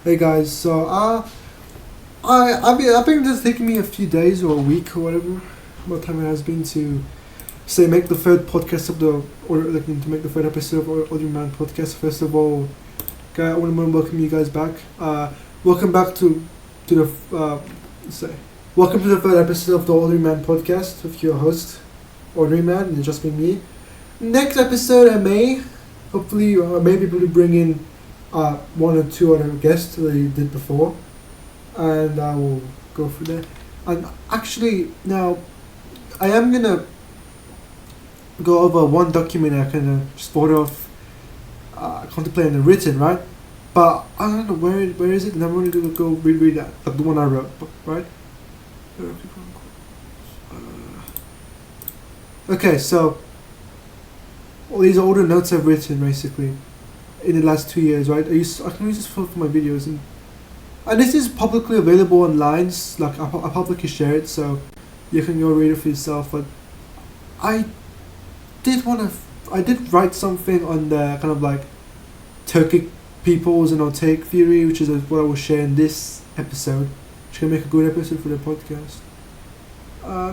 Hey guys, I think it's taken me a few days or a week or whatever, what time it has been to say make the third podcast of the or like to make the third episode of Audio Man podcast. First of all, I want to welcome you guys back. Welcome back to the welcome to the third episode of the Audio Man podcast with your host, Audio Man, and just be me. Next episode, I may hopefully maybe bring in one or two other guests that I did before, and I will go through that. And actually, now I am gonna go over one document I can just thought of contemplating and written, right? But I don't know where is it, and I'm gonna go reread that, like the one I wrote, right? Okay, so all these are all the notes I've written basically in the last 2 years, right? I can use this for my videos, and this is publicly available online. Like I publicly share it, so you can go read it for yourself. But I did write something on the kind of like Turkic peoples and Altaic theory, which is what I will share in this episode, which can make a good episode for the podcast.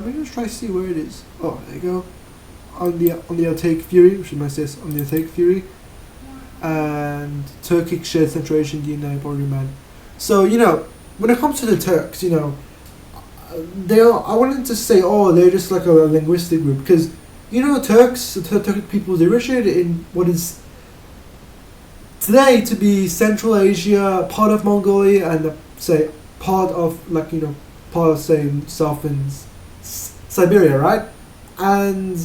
Maybe let's try to see where it is. Oh, there you go. On the Altaic theory, which is my sis on the Altaic theory, and Turkic shared Central Asian DNA body man. So when it comes to the Turks, I wanted to say, they're just like a linguistic group, because Turks, the Turkic people, they originated in what is today to be Central Asia, part of Mongolia, and say part of South and Siberia, right? And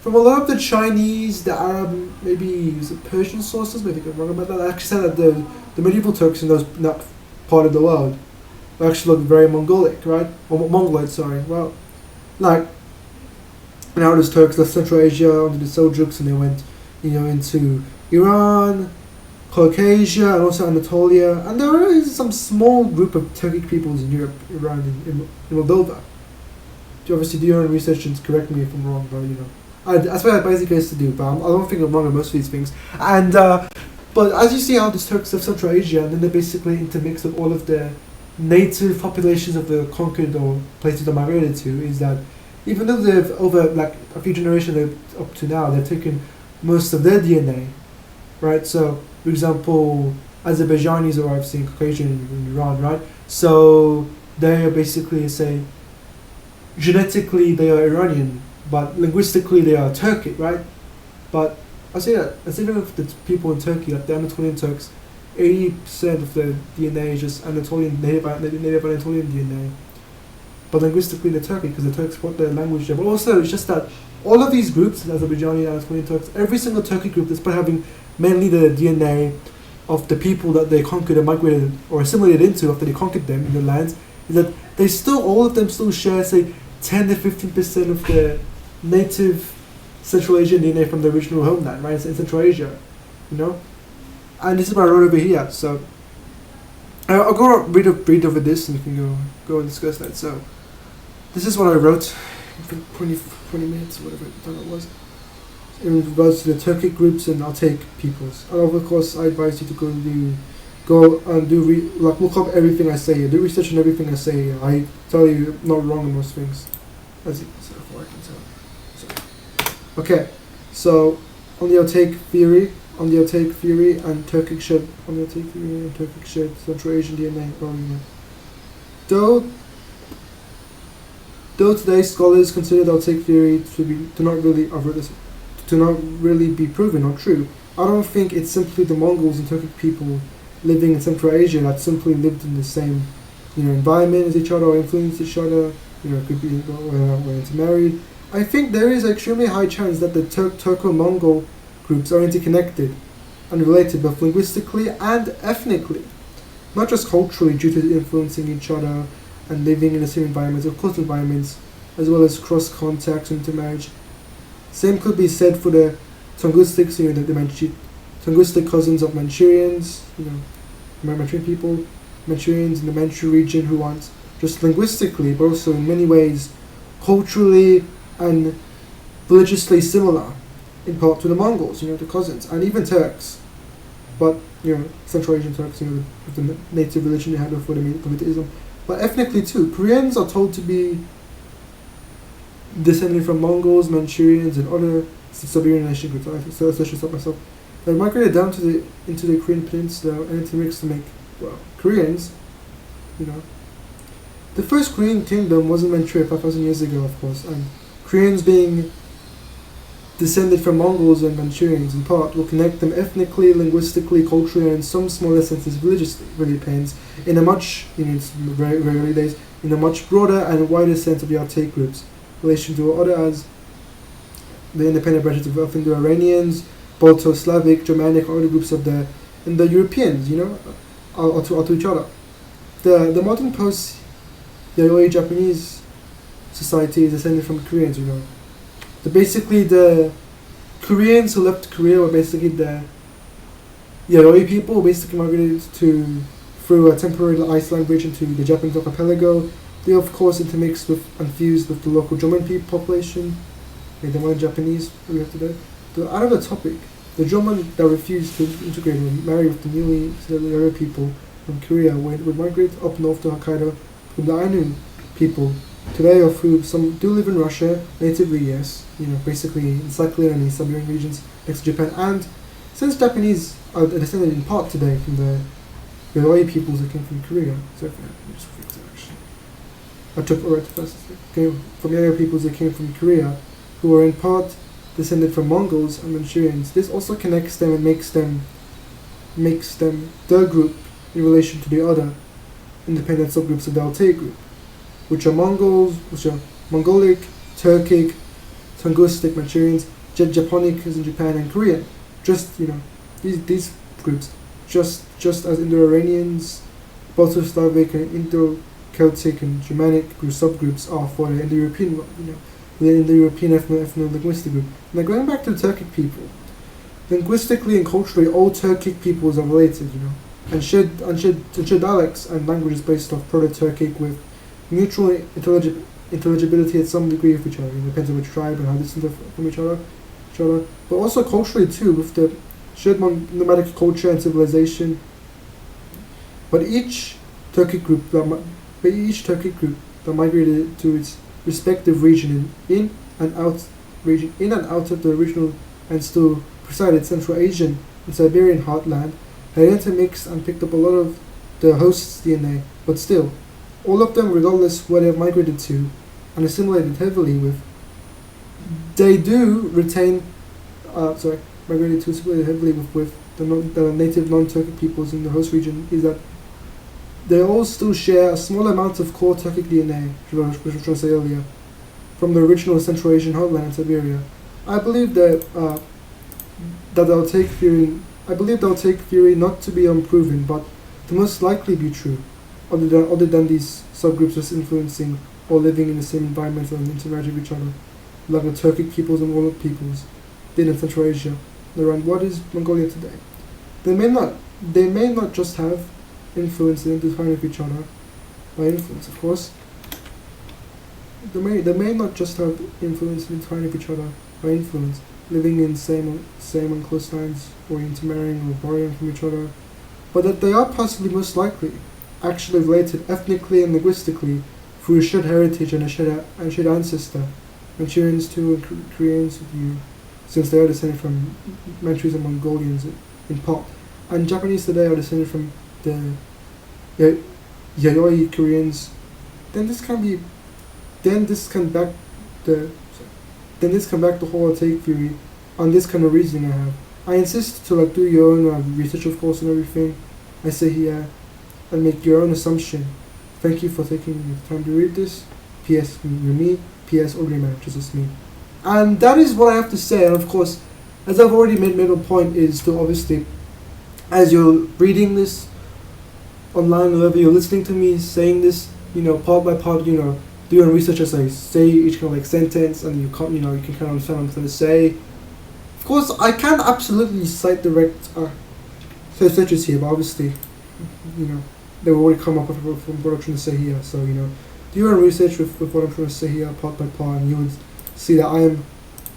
from a lot of the Chinese, the Arab, maybe the Persian sources, maybe I'm wrong about that. I actually said that the medieval Turks in that part of the world actually look very Mongolic, right? Or Mongoloid, sorry. Well, like now there's Turks left Central Asia under the Seljuks, and they went, into Iran, Caucasia, and also Anatolia. And there is some small group of Turkic peoples in Europe, around in Moldova. You obviously do your own research and correct me if I'm wrong, but that's what I basically used to do. But I don't think I'm wrong on most of these things. And but as you see how the Turks of Central Asia, and then they basically intermix with all of the native populations of the conquered or places they migrated to, is that even though they've over like a few generations up to now, they've taken most of their DNA, right? So, for example, Azerbaijanis arrived seeing Caucasian in Iran, right? So they are basically genetically they are Iranian, but linguistically they are Turkic, right? But I say that, as even if the people in Turkey, like the Anatolian Turks, 80% of the DNA is just Anatolian, native Anatolian DNA. But linguistically they're Turkic, because the Turks want their language there. But also it's just that all of these groups, Azerbaijani, Anatolian Turks, every single Turkic group, despite having mainly the DNA of the people that they conquered and migrated or assimilated into after they conquered them in the lands, is that they still, all of them still share, say, 10 to 15% of the native Central Asian DNA from the original homeland, right? In Central Asia, And this is what I wrote over here. So I'll go read over this, and you can go and discuss that. So this is what I wrote. I think 20 minutes, whatever time it was, in regards to the Turkic groups and Altaic peoples. And of course, I advise you to look up everything I say. Do research on everything I say. I tell you I'm not wrong on most things, as far I can tell. Okay, so on the Altaic theory and Turkic shared Central Asian DNA. Though today scholars consider the Altaic theory to not really be proven or true, I don't think it's simply the Mongols and Turkic people living in Central Asia that simply lived in the same, environment as each other or influenced each other. Could be when intermarried. I think there is an extremely high chance that the Turco-Mongol groups are interconnected and related both linguistically and ethnically, not just culturally due to influencing each other and living in the same environments or close environments, as well as cross contacts and intermarriage. Same could be said for the Tungusics, the Tungusic cousins of Manchurians, Manchurian people, Manchurians in the Manchu region who aren't just linguistically, but also in many ways culturally and religiously similar in part to the Mongols, the cousins, and even Turks. but Central Asian Turks, with the native religion they had before they made polytheism. But ethnically too, Koreans are told to be descended from Mongols, Manchurians, and other Siberian nation groups. I should stop myself. They migrated down into the Korean peninsula and intermixed to make Koreans. The first Korean kingdom was in Manchuria 5,000 years ago, of course, and Koreans being descended from Mongols and Manchurians in part will connect them ethnically, linguistically, culturally, and in some smaller senses religiously. Really depends. In a much, it's very, very early days, in a much broader and wider sense of the Altaic groups, relation to other as the independent branches of Indo-Iranians, Balto-Slavic, Germanic, or other groups of the Europeans, are to each other. The modern post-Yayoi Japanese society is descended from Koreans, Basically, the Koreans who left Korea were basically the Yayoi people, basically migrated through a temporary ice language into the Japanese archipelago. They, of course, intermixed with and fused with the local German population, the modern Japanese we have today. Out of the topic, the German that refused to integrate and marry with the newly settled Yayoi people from Korea would migrate up north to Hokkaido from the Ainu people. Today, of whom some do live in Russia, natively, yes, basically in Sakhalin and the Siberian regions next to Japan. And since Japanese are descended in part today from the Yayoi peoples that came from Korea, so let me just fix it actually. I took it right first. Came from Yayoi peoples that came from Korea, who are in part descended from Mongols and Manchurians. This also connects them and makes them the group in relation to the other independent subgroups of the Altaic group, which are Mongolic, Turkic, Linguistic, Manchurians, Japonic is in Japan, and Korean. Just these groups, just as Indo-Iranians, Balto-Slavic, and Indo-Celtic and Germanic subgroups are for the Indo-European, the Indo-European ethno-linguistic group. Now going back to the Turkic people, linguistically and culturally, all Turkic peoples are related, and share dialects and languages based off Proto-Turkic with mutual intelligibility at some degree of each other. It depends on which tribe and how distant from each other. But also culturally too, with the shared nomadic culture and civilization. But each Turkic group that migrated to its respective region in and out of the original and still presided Central Asian and Siberian heartland had intermixed and picked up a lot of the host's DNA, but still, all of them, regardless where they have migrated to and assimilated heavily with, they do retain, migrated to assimilated heavily with the native non-Turkic peoples in the host region, is that they all still share a small amount of core Turkic DNA, which I was trying to say earlier, from the original Central Asian heartland in Siberia. I believe that they'll take theory not to be unproven, but to most likely be true, other than these subgroups just influencing or living in the same environment and interacting with each other, like the Turkic peoples and Mongolic peoples did in Central Asia, around what is Mongolia today. They may not just have influence and intertwine with each other, by influence of course. They may not just have influence and intertwine with each other by influence, living in same and close lines, or intermarrying or borrowing from each other, but that they are possibly most likely actually related ethnically and linguistically through a shared heritage and a shared ancestor. Manchurians too and Koreans since they are descended from Manchus and Mongolians in part. And Japanese today are descended from the Yayoi Koreans. Then this come back the whole Altaic theory on this kind of reasoning I have. I insist to do your own research, of course, and everything. I say here and make your own assumption. Thank you for taking the time to read this. P.S. You're me. P.S. Ordinary man, just me. And that is what I have to say. And of course, as I've already made a point, is to obviously, as you're reading this online, or whether you're listening to me saying this, part by part, do your own research as I say each kind of sentence, and you can kind of understand what I'm trying to say. Of course, I can absolutely cite direct searches here, but obviously, they will already come up with what I'm trying to say here. So, do your own research with what I'm trying to say here, part by part, and you would see that I am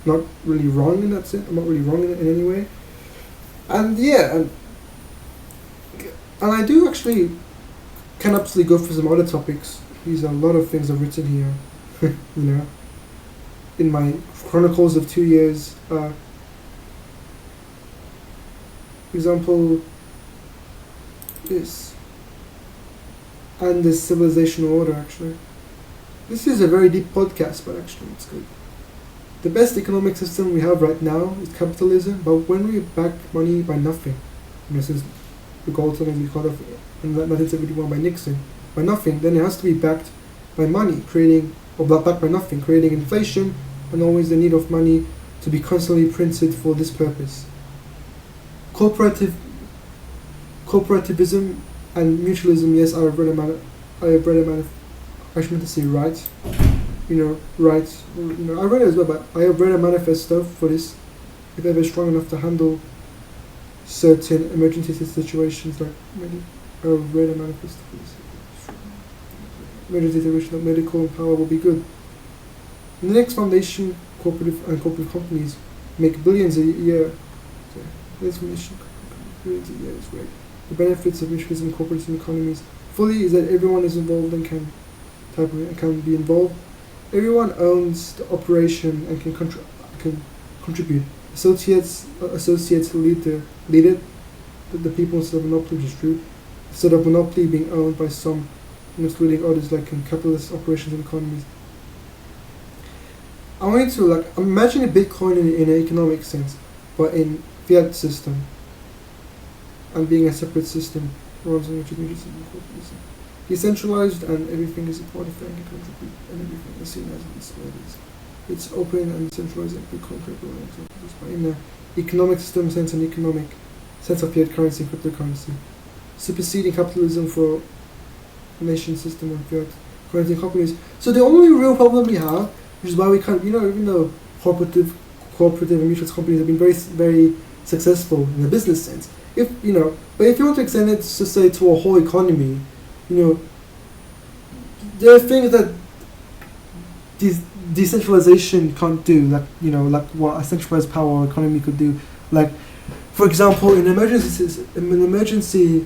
not really wrong in that sense. I'm not really wrong in any way. And yeah, and And I do actually can absolutely go for some other topics. These are a lot of things I've written here, you know, in my chronicles of 2 years. For example, this. And this civilizational order, actually. This is a very deep podcast, but actually it's good. The best economic system we have right now is capitalism, but when we back money by nothing, since the gold standard cut off in 1971 by Nixon, by nothing, then it has to be backed by money, backed by nothing, creating inflation, and always the need of money to be constantly printed for this purpose. Corporativism and mutualism, yes, I have read I should meant to say right. Right. I read it as well, but I have read a manifesto for this. If ever strong enough to handle certain emergency situations, like I have read a manifesto for this. Emergency situation, that medical power will be good. In the next foundation, corporate companies make billions a year. This foundation, billions a year is great. The benefits of mutualism, corporatism economies fully is that everyone is involved and can be involved. Everyone owns the operation and can contribute. Associates lead it. The people instead of monopoly, which is true. Instead of monopoly being owned by some, excluding others, like in capitalist operations and economies. I want you to imagine a Bitcoin in an economic sense, but in fiat system, and being a separate system, runs on which is mutualism. Decentralized, and everything is a part of it and can contribute, and everything is seen as it is. It's open and decentralized and but in the economic system sense and economic sense of fiat currency and cryptocurrency. Superseding capitalism for a nation system and fiat currency and companies. So the only real problem we have, which is why we can't, even though cooperative and mutual companies have been very, very successful in the business sense, but if you want to extend it to say to a whole economy, there are things that decentralization can't do, like what a centralized power economy could do. Like, for example, in an emergency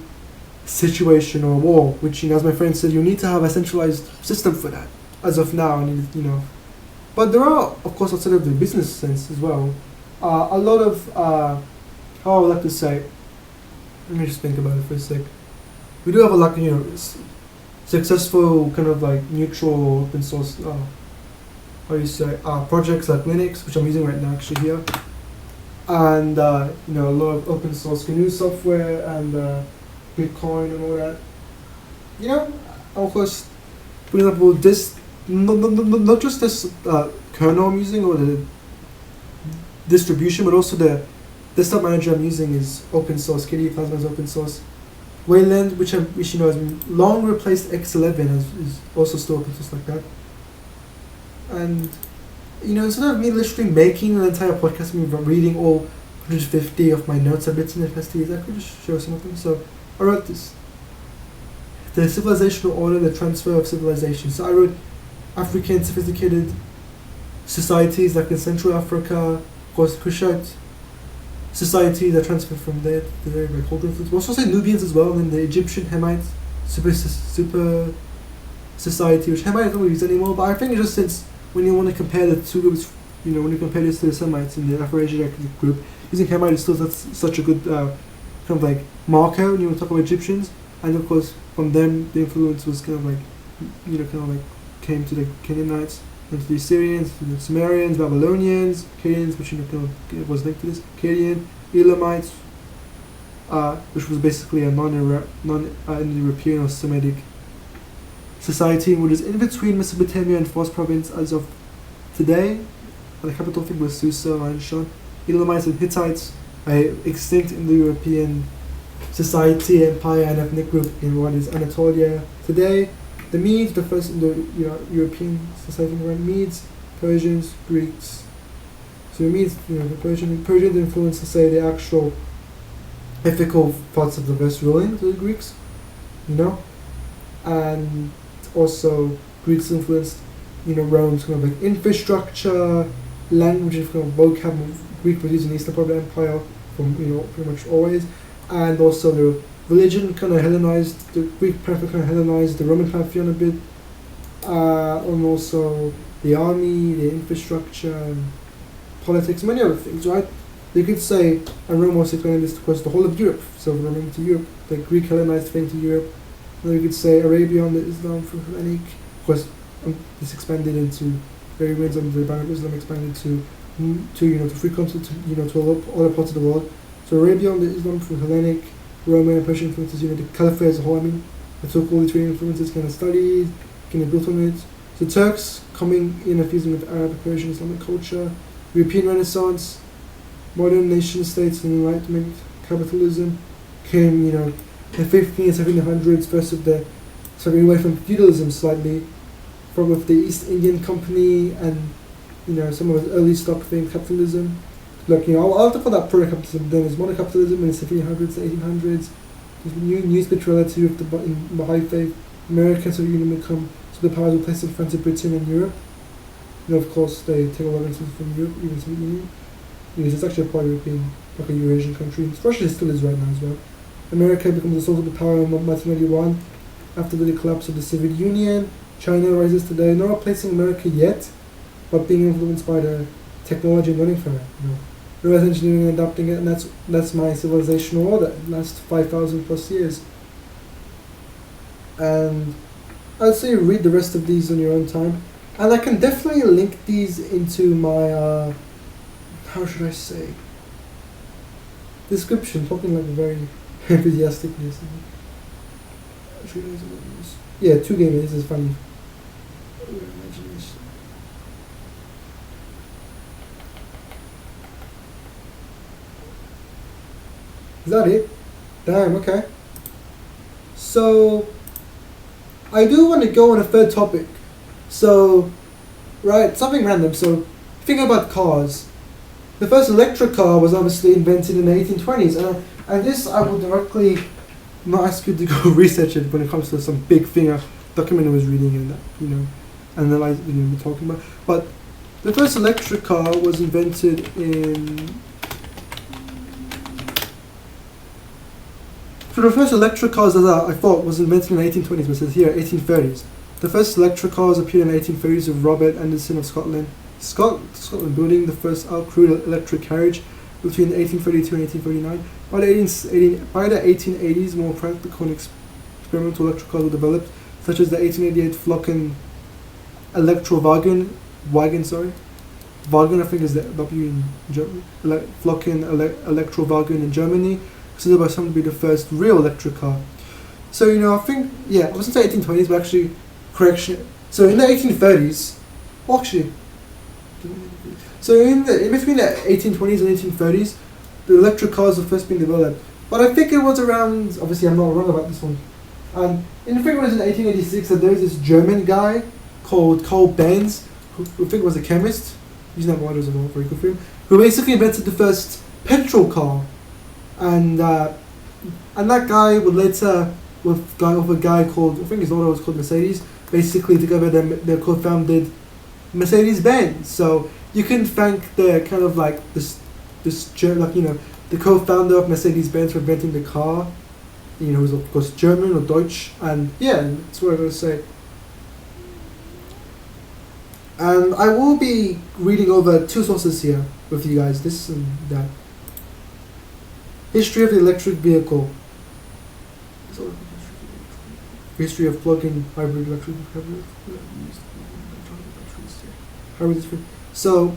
situation or war, which, as my friend said, you need to have a centralized system for that, as of now, But there are, of course, outside of the business sense as well, a lot of, how I would like to say, let me just think about it for a sec. We do have a successful kind of like neutral open source, projects like Linux, which I'm using right now actually here, and a lot of open source GNU software and Bitcoin and all that. Of course, for example, this not just this kernel I'm using or the distribution, but also the desktop manager I'm using is open source. KDE Plasma is open source. Wayland, which has long replaced X11, is also still open source like that. And instead of me literally making an entire podcast, reading all 150 of my notes I've written in FSTs, I could just show some of them. So I wrote this: the civilizational order, the transfer of civilization. So I wrote African sophisticated societies like in Central Africa, of course, Kushite society that transferred from there to there by cultural influence. We'll also say Nubians as well, and the Egyptian Hamite super society, which Hamite don't use anymore. But I think it's just since when you want to compare the two groups, when you compare this to the Semites in the Afro-Asiatic group, using Hamite is still such a good kind of like marker when you want to talk about Egyptians. And of course, from them, the influence was kind of like, came to the Canaanites, and to the Assyrians, to the Sumerians, Babylonians, Akkadians, which was linked to this, Akkadian, Elamites, which was basically a non-European or Semitic society, which is in between Mesopotamia and Fars province as of today. The capital thing was Susa, Anshan. Elamites and Hittites are extinct in the European society, empire, and ethnic group in what is Anatolia today. The Medes, the first in the European society, were Medes, Persians, Greeks. So the Medes, the Persians influenced, to say, the actual ethical parts of the West ruling to the Greeks, and also Greeks influenced, Rome's kind of like infrastructure, language, kind of vocab Greek was used in the Eastern part of the Empire from pretty much always, and also the Religion kind of Hellenized, the Greek pantheon kind of Hellenized the Roman pantheon a bit, and also the army, the infrastructure, and politics, many other things, right? You could say, and Rome was explaining this across the whole of Europe, so Rome to Europe, the Greek Hellenized thing to Europe. And then you could say Arabia under Islam from Hellenic, of course, this expanded into Arabians under the Banner of Islam expanded to to free continent, to other parts of the world. So Arabia under Islam from Hellenic, Roman and Persian influences, the Caliphate as a whole. I mean, they took all the three influences, kind of studied, kind of built on it. So Turks coming in and fusing with Arab, Persian, Islamic culture, European Renaissance, modern nation states and Enlightenment, capitalism came, in the 15th and 1700s, first of the, away from feudalism slightly, from with the East Indian Company and, some of the early stock thing, capitalism. Like, I'll talk about that proto-capitalism, then there's modern capitalism in the 1700s, the 1800s, there's new spirituality with in Baha'i faith, America sort of become superpowers replacing France and Britain and Europe. Of course, they take a lot of influence from Europe, even Soviet Union. Because it's actually a part European, like a Eurasian country. Russia still is right now as well. America becomes a sole superpower in 1991 after the collapse of the Soviet Union. China rises today, not replacing America yet, but being influenced by the technology and learning from it. Reverse engineering and adapting it, and that's my civilizational order. It lasts 5,000 plus years. And I'd say read the rest of these on your own time. And I can definitely link these into my, how should I say, description, talking like very enthusiastically. Yeah, 2 gamers is funny. Is that it? Damn, okay. So, I do want to go on a third topic. So, right, something random. So, thinking about cars. The first electric car was obviously invented in the 1820s. And this I will directly not ask you to go research it when it comes to some big thing, a document I was reading and that, analyzing, talking about. But the first electric car was invented in... So the first electric cars that I thought was invented in the 1820s, but it says here 1830s. The first electric cars appeared in the 1830s with Robert Anderson of Scotland. Scotland building the first crude electric carriage between 1832 and 1839. By the 1880s, more practical and experimental electric cars were developed, such as the 1888 Flocken Electrowagen. Wagen, I think, is the W in Germany. Flocken Electrowagen in Germany, considered by some to be the first real electric car. So, I think, I wasn't say 1820s, but actually, correction. So, in the 1830s, in between the 1820s and 1830s, the electric cars were first being developed. But I think it was around, obviously I'm not wrong about this one, and I think it was in 1886 that there was this German guy called Karl Benz, who I think was a chemist, he's not one, was a very good for him, who basically invented the first petrol car. And that guy would later, with a guy called, I think his daughter was called Mercedes, basically together they co-founded Mercedes-Benz. So you can thank the kind of like the co-founder of Mercedes-Benz for inventing the car. Who's of course German or Deutsch, and that's what I'm going to say. And I will be reading over 2 sources here with you guys, this and that. History of the electric vehicle. History of plug-in hybrid electric vehicle. So,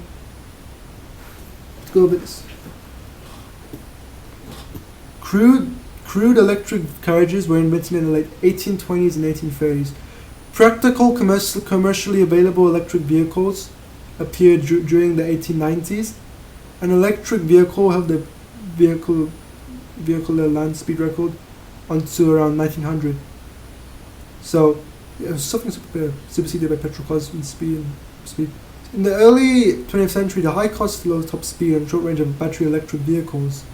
let's go over this. Crude electric carriages were invented in the late 1820s and 1830s. Practical commercially available electric vehicles appeared during the 1890s. An electric vehicle held the vehicular land speed record until around 1900. So, it was something superseded by petrol cars in speed. In the early 20th century, the high cost, low top speed and short range of battery electric vehicles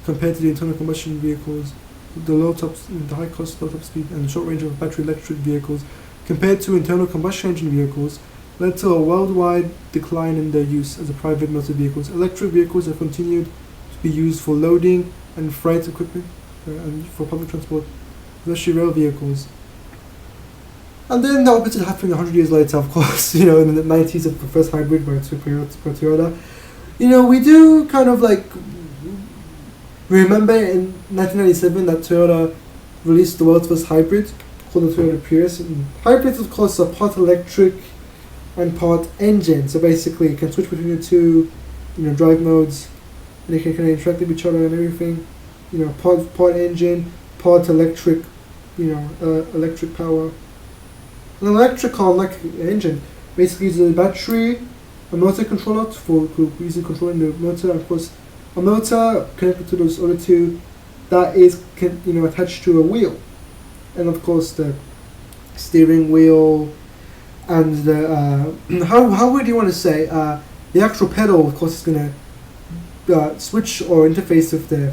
compared to the internal combustion vehicles, the high cost, low top speed and short range of battery electric vehicles compared to internal combustion engine vehicles led to a worldwide decline in their use as a private motor vehicles. Electric vehicles have continued to be used for loading and freight equipment. and for public transport, especially rail vehicles. And then the opposite happened 100 years later, of course, in the 90s of the first hybrid by Toyota. We do kind of like remember in 1997 that Toyota released the world's first hybrid called the Toyota Prius. And hybrids, of course, are part electric and part engine. So basically, you can switch between the two, drive modes, and they can kind of interact with each other and everything. Part engine, part electric, electric power. An electric car, like an engine, basically uses a battery, a motor controller for using controlling the motor, and of course a motor connected to those other two that is attached to a wheel, and of course the steering wheel and the how would you want to say the actual pedal, of course, is going to switch or interface with the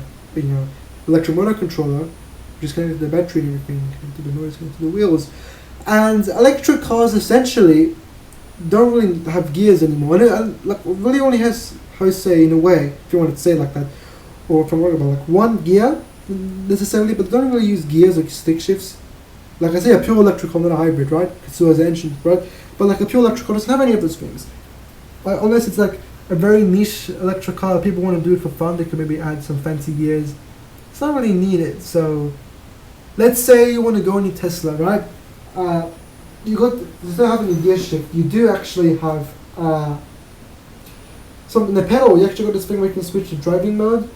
electric motor controller, which is connected to the battery and everything, connected to the motors, connected to the wheels. And electric cars essentially don't really have gears anymore. And it really only has, how to say, in a way, if you want to say it like that, or if I'm talking about one gear necessarily, but they don't really use gears or stick shifts. Like I say, a pure electric car, not a hybrid, right? So as an engine, right? But like a pure electric car doesn't have any of those things. Unless it's like a very niche electric car, people want to do it for fun, they could maybe add some fancy gears. It's not really needed. So let's say you want to go in your Tesla, right? Instead of having a gear shift, you do actually have something in the pedal. You actually got this thing where you can switch to driving mode,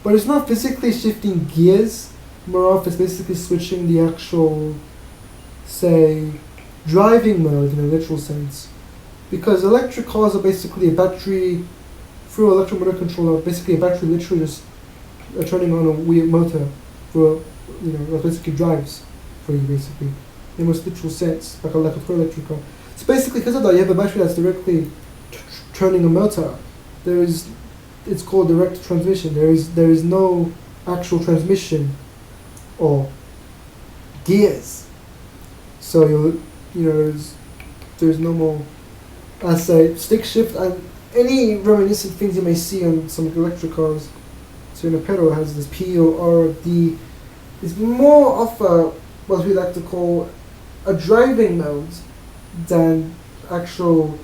but it's not physically shifting gears. More often, it's basically switching the actual, say, driving mode in a literal sense. Because electric cars are basically a battery through electric motor controller. Basically, a battery literally just turning on a wheel motor for that basically drives for you basically. In most literal sense, like a electric car. So basically, because of that, you have a battery that's directly turning a motor. It's called direct transmission. There is no actual transmission or gears. So there's no more, I say, stick shift and any reminiscent things you may see on some electric cars. So in a pedal, it has this P or R or D. It's more of a what we like to call a driving mode than actual,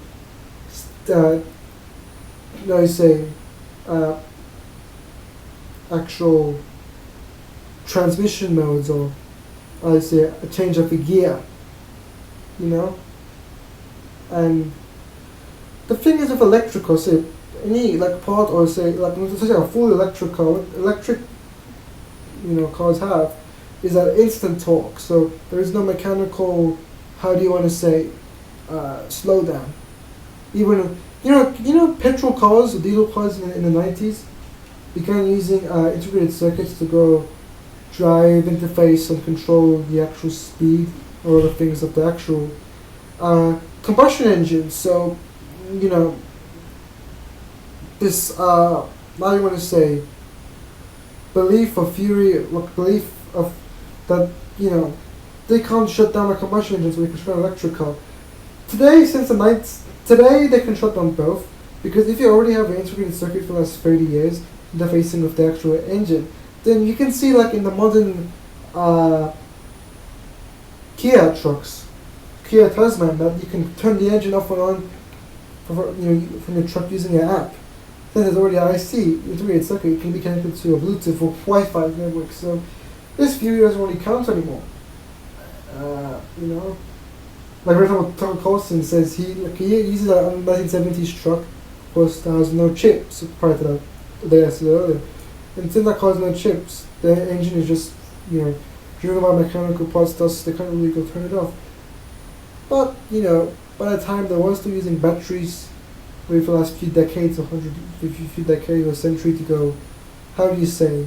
actual transmission modes, or I say a change of a gear, And the thing is with electric car, say any part, or say a full electric car, electric cars have is that instant torque. So there is no mechanical, how do you want to say, slow down. Even petrol cars, diesel cars in the 90s began using integrated circuits to go drive, interface, and control the actual speed or the things of the actual combustion engine. So this how do you want to say, belief of that they can't shut down a combustion engine, so they can shut down an electric car. Today they can shut down both, because if you already have an integrated circuit for the last 30 years interfacing with the actual engine, then you can see in the modern Kia trucks, Kia Tasman, that you can turn the engine off and on from your truck using an app. Then there's already an IC integrated circuit. It can be connected to a Bluetooth or Wi-Fi network. So this view doesn't really count anymore. Like for example, Tom Colson says he uses a 1970s truck, of course, that has no chips prior to that, the I said earlier. And since that car has no chips, the engine is just driven by mechanical parts, thus they can't really go turn it off. But by the time they were still using batteries, maybe for the last few decades, few decades or century to go, how do you say,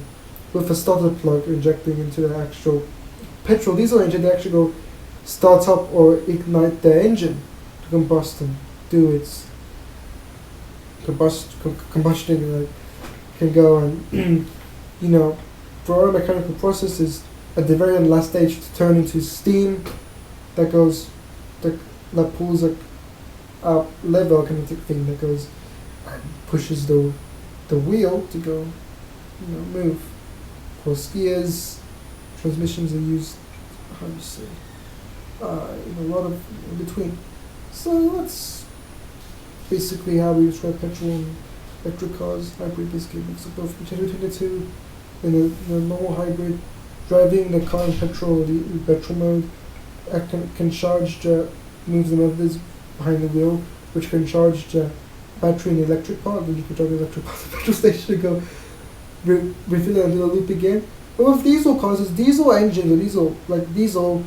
with a starter plug injecting into the actual petrol diesel engine, they actually go start up or ignite the engine to combust and do its combustion, can go and for our mechanical processes at the very last stage to turn into steam that goes that pulls a lever kinetic thing that goes and pushes the wheel to go move. Of course, skiers, transmissions are used, how do you say, a lot of in between. So that's basically how we describe petrol and electric cars. Hybrid basically mix of both between the two. In the normal hybrid, driving the car in petrol, the petrol mode, can charge moves the motors behind the wheel, which can charge the battery in the electric part. Then you can drive the electric part to the petrol station and go refill it and do a loop again. But with diesel cars, it's diesel engines or diesel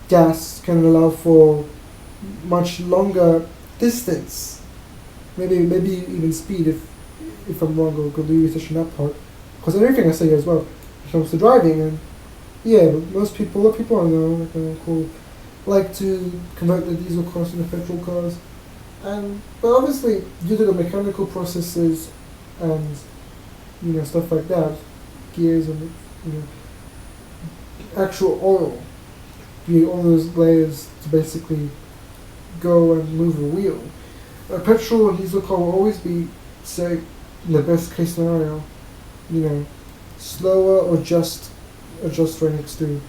gas can allow for much longer distance. Maybe even speed if I'm wrong, or go do research on that part. Because everything I say as well, when it comes to driving, and yeah, a lot of people I know like to convert the diesel cars into petrol cars, but obviously due to the mechanical processes and stuff like that, gears and actual oil, all those layers to basically go and move a wheel. A petrol and diesel car will always be, say, in the best case scenario, slower or just right next to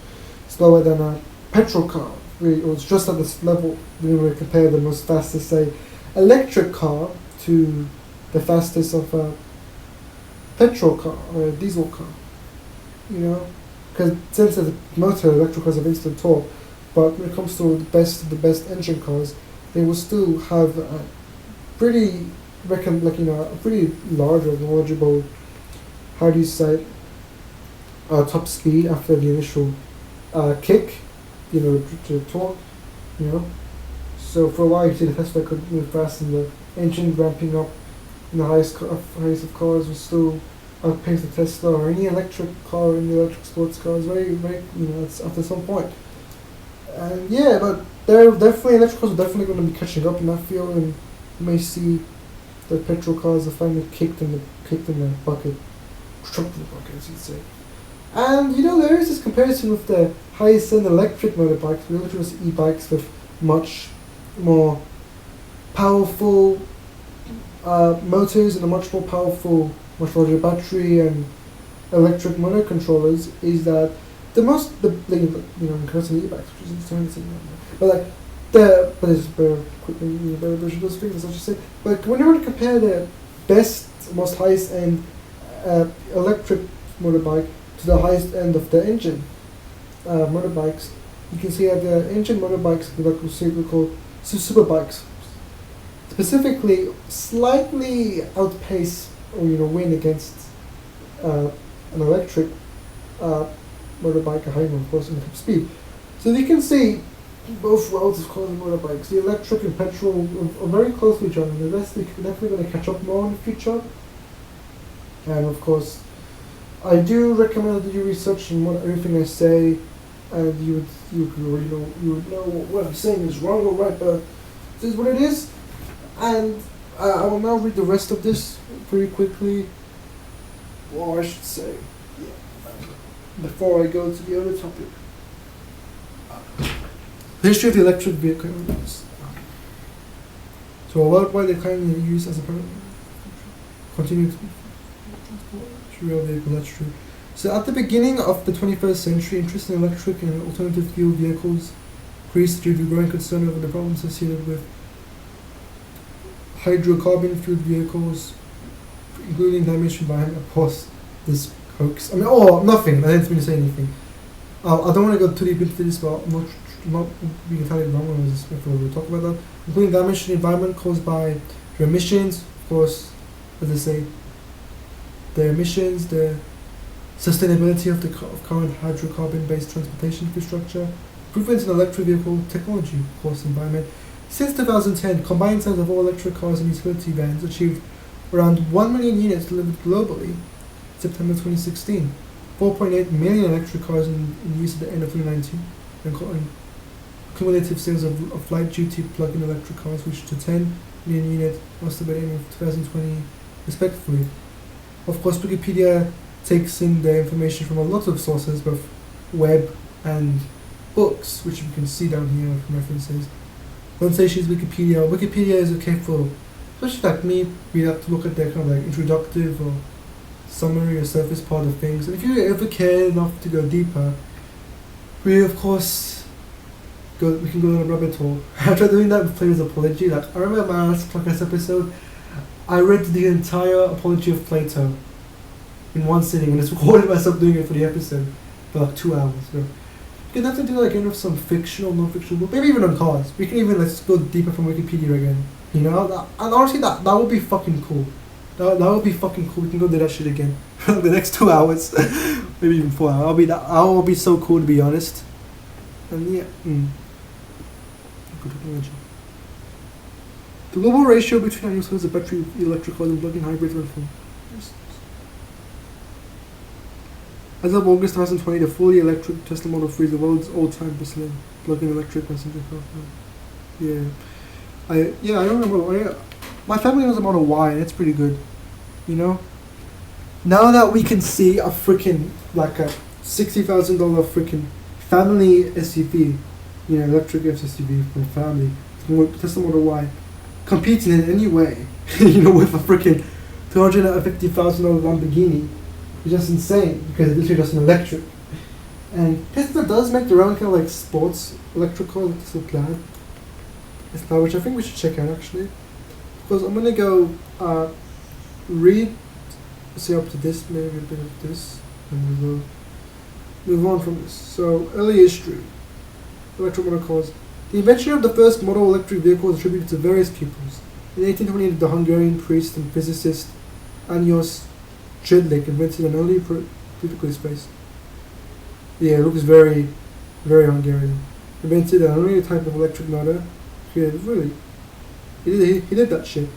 slower than a petrol car, really, or it's just at this level. When we compare the most fastest, say, electric car to the fastest of a petrol car or a diesel car, because since the motor, electric cars have instant torque, but when it comes to the best engine cars, they will still have a pretty a pretty large or knowledgeable, how do you say it, top speed after the initial kick, to torque, So for a while, you see the Tesla could move fast, and the engine ramping up in the highest of cars was still outpace the Tesla or any electric car in the electric sports cars. It's after some point. And yeah, but electric cars are definitely going to be catching up in that field, and you may see the petrol cars are finally kicked in the bucket, trucked in the bucket, as you'd say. And there is this comparison with the highest end electric motorbikes, the electric e-bikes with much more powerful motors and a much more powerful, much larger battery and electric motor controllers. Is that in comparison to e-bikes, which is insane, but there's better version of those things, I should say. But when you want to compare the best, most highest end electric motorbike to the highest end of the engine motorbikes, you can see that the engine motorbikes we call superbikes, specifically slightly outpace or win against an electric motorbike, a high one, of course, in top speed. So you can see both worlds of cars and motorbikes. The electric and petrol are very close to each other. The rest they're definitely going to catch up more in the future. And of course, I do recommend that you research on everything I say, and you would know what I'm saying is wrong or right, but this is what it is. And I will now read the rest of this pretty quickly, or I should say, before I go to the other topic. The history of the electric vehicle. So a worldwide economy used as a continue to real vehicle, that's true. So at the beginning of the 21st century, interest in electric and alternative fuel vehicles increased due to growing concern over the problems associated with hydrocarbon fueled vehicles, including damage to environment. Of course, this hoax. Nothing. I didn't mean to say anything. I don't want to go too deep into this, but I'm not being entirely wrong when we talk about that. Including damage to the environment caused by the emissions, of course, as I say, the emissions, the sustainability of current hydrocarbon-based transportation infrastructure, improvements in electric vehicle technology, of course, environment. Since 2010, combined sales of all electric cars and utility vans achieved around 1 million units delivered globally. September 2016, 4.8 million electric cars in use at the end of 2019, and cumulative sales of light-duty plug-in electric cars reached to 10 million units as of the end of 2020, respectively. Of course, Wikipedia takes in the information from a lot of sources, both web and books, which you can see down here from references. Don't say she's Wikipedia. Wikipedia is okay for, especially like me, we have to look at their kind of like introductive or summary or surface part of things. And if you ever care enough to go deeper, we of course we can go on a rabbit hole. I tried doing that with Plato's Apology. Like I remember my last podcast episode, I read the entire Apology of Plato in one sitting, and it's recorded myself doing it for the episode for like 2 hours. So you can definitely do that again with some fictional, non-fictional book, maybe even on cars. We can even let's go deeper from Wikipedia again. You know, and honestly, that would be fucking cool. That would be fucking cool. We can go do that shit again. The next 2 hours, maybe even 4 hours. I'll be so cool, to be honest. And yeah, good technology. The global ratio between annual cells of battery, electric cars, and plug-in hybrids went from. As of August 2020, the fully electric Tesla Model 3 is the world's all-time best-selling plug-in electric passenger car. Yeah, I don't remember. My family has a Model Y, and it's pretty good. You know. Now that we can see a freaking like a $60,000 freaking family SUV, you know, electric SUV for family, Tesla Model Y, competing in any way, you know, with a freaking $250,000 Lamborghini. It's just insane because it's literally just an electric. And Tesla does make their own kind of like sports electric car, like Tesla Plaid. Which I think we should check out actually. Because I'm gonna go read, say up to this, maybe a bit of this, and we will move on from this. So, early history, electric motor cars. The invention of the first model electric vehicle is attributed to various pupils. In 1828, the Hungarian priest and physicist Ányos Jedlik invented an early prototypical space. Yeah, it looks very, very Hungarian. Invented an early type of electric motor. Yeah, really. He did that shit.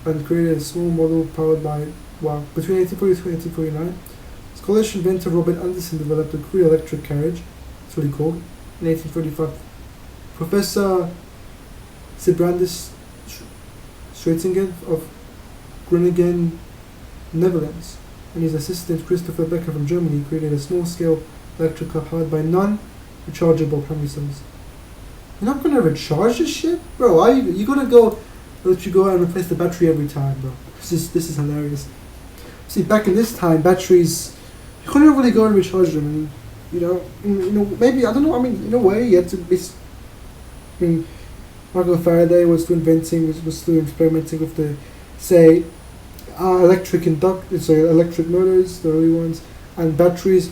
And created a small model powered by, wow, between 1842 and 1849. Scottish inventor Robert Anderson developed a crude electric carriage. That's what he called. In 1845. Professor Sibrandus Schweitzinger of Groningen, Netherlands, and his assistant Christopher Becker from Germany created a small-scale electric car powered by non-rechargeable primary cells. You're not gonna recharge this shit, bro? You gonna let you go out and replace the battery every time, bro? This is hilarious. See, back in this time, batteries you couldn't really go and recharge them, and you know, maybe I don't know. I mean, in a way, you had to be. I mean, Michael Faraday was still experimenting with the, say, electric motors, the early ones, and batteries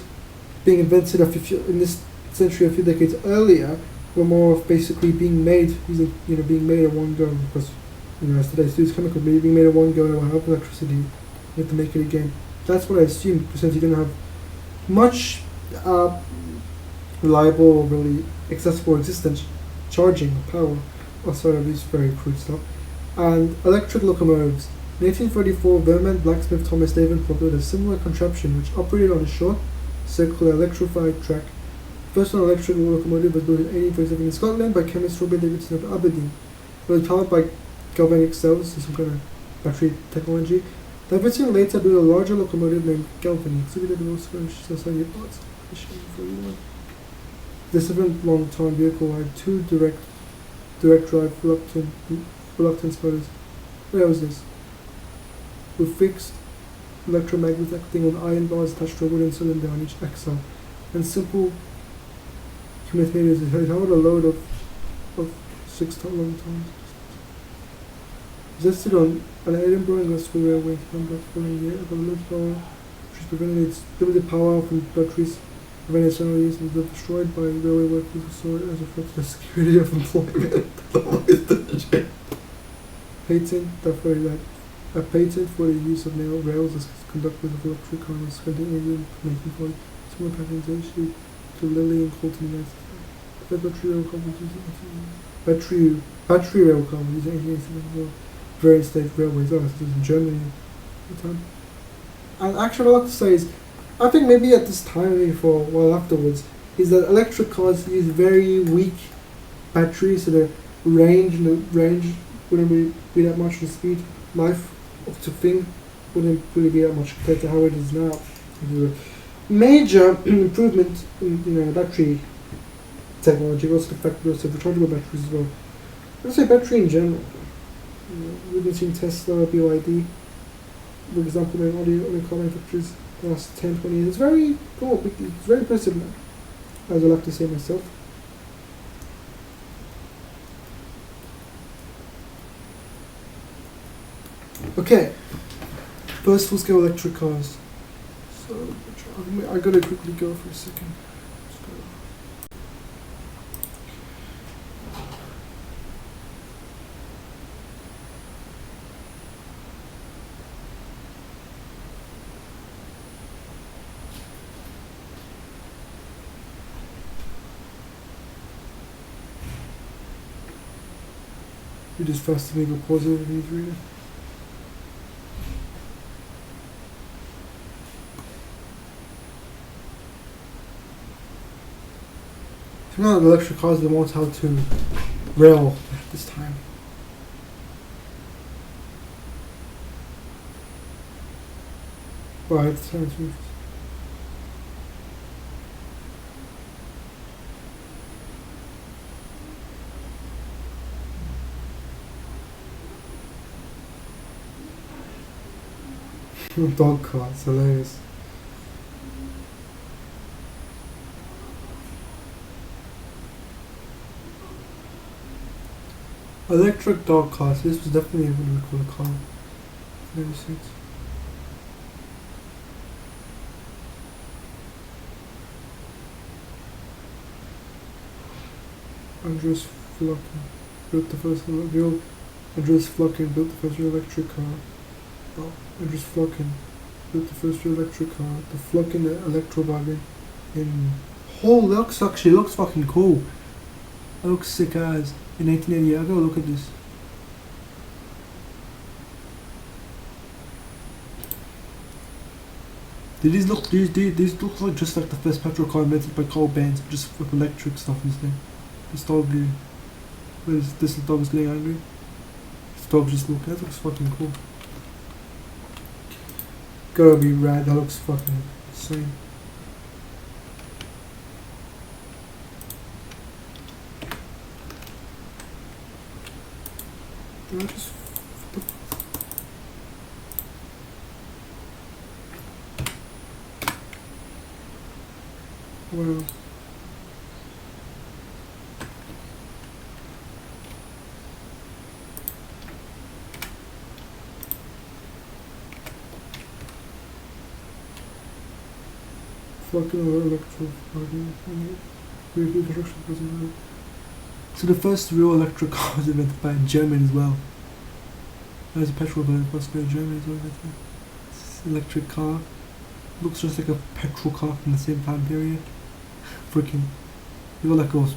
being invented in this century a few decades earlier were more of basically being made at one go, because as today's use chemical being made at one go and it will have electricity. You have to make it again. That's what I assumed, since you didn't have much reliable or really accessible existence charging power outside of these very crude stuff. And electric locomotives. In 1834, Vermont blacksmith Thomas Davenport built a similar contraption which operated on a short, circular electrified track. The first electric locomotive was built in 1847 in Scotland by chemist Robert Davidson of Aberdeen. It was powered by galvanic cells, some kind of battery technology. Davidson later built a larger locomotive named Galvany, exhibited in the Scottish Society of Arts. The 7-long-ton vehicle had two direct drive reluctance motors. Where was this? With fixed electromagnets acting on iron bars attached to a wooden cylinder on each axle, and simple commutators. It held a load of 6 long tons. Existed on an Edinburgh and Glasgow railway number following year of a low power, which prevented its limited power from batteries. Prevented several years and was destroyed by railway workers who saw it as a threat to the security of employment. A patent for the use of nail rails as conductors of electric cars was continued in 1940. Similar patents were issued to Lilly and Colton United States. The battery rail car was used in 1887. Various state railways, this was in Germany at the time. And actually, what I'd like to say is, I think maybe at this time, maybe for a while afterwards, is that electric cars use very weak batteries, so the range wouldn't really be that much, the speed, life of the thing wouldn't really be that much compared to how it is now. Major improvement in battery technology, also the fact that also rechargeable batteries as well. Let's say battery in general. We've been seeing Tesla, BYD. for example, in audio car manufacturers the last 10, 20 years. It's very cool. It's very impressive now, as I like to say myself. Okay, first full-scale electric cars. So I gotta quickly go for a second. You just fast to make a positive news reader. So now the electric cars, they won't how to rail this time. Right, it's time to dog carts, hilarious. Electric dog carts. This was definitely a really cool car. 96. Andreas Flocken built the first real. Andreas Flocken built the first real electric car. Oh, Andreas Flocken built the first real electric car. The Flocken Electrowagen in. Oh, looks fucking cool. That looks sick as. In 1988, I gotta look at this. These look like just like the first petrol car invented by Carl Benz, just with electric stuff instead. This dog, this dog is getting angry. This dog just looking. That looks fucking cool. Gotta be rad. That looks fucking insane. Did I just... Wow. Fucking electro construction. So the first real electric car was invented by a German as well. There's a petrol, but it was by a German as well. It's an electric car. Looks just like a petrol car from the same time period. Freaking. You got like a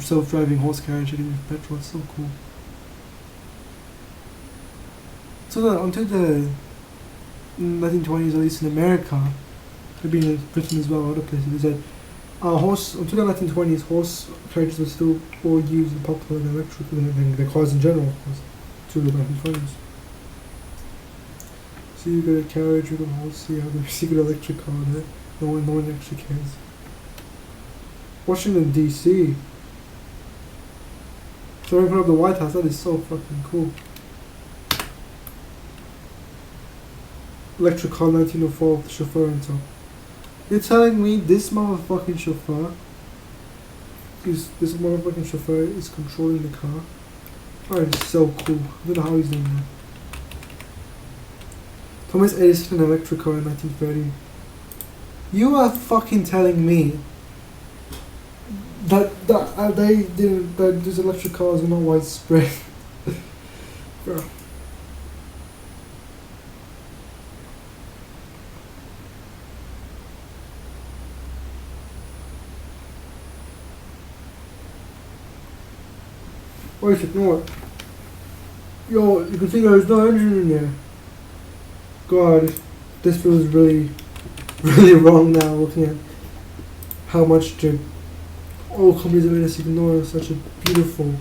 self-driving horse carriage with petrol. It's so cool. So until the 1920s, at least in America, maybe in Britain as well, other places, is that until the 1920s, horse carriages were still more used and popular than electric than the cars in general, of course, to the 1920s. So you got a carriage with a horse, you have a secret electric car there. No one actually cares. Washington DC. So when I put up the White House, that is so fucking cool. Electric car 1904 with the chauffeur on top. You're telling me this motherfucking chauffeur is controlling the car? Oh, it's so cool. I don't know how he's doing that. Thomas Edison, an electric car in 1930. You are fucking telling me that these electric cars are not widespread. Bro. Wait, you know what? Yo, you can see there's no engine in there. God, this feels really, really wrong now looking at how much all companies have made us ignore such a beautiful,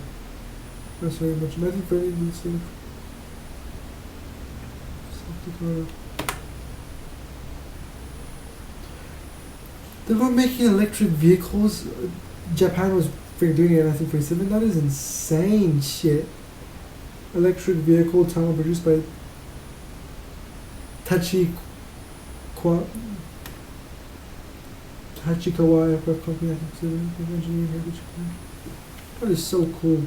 that's very much 1930s. They were making electric vehicles. Japan was doing it in 1947. That is insane shit. Electric vehicle tunnel produced by Tachikawa aircraft company. I think engineering heritage. That is so cool.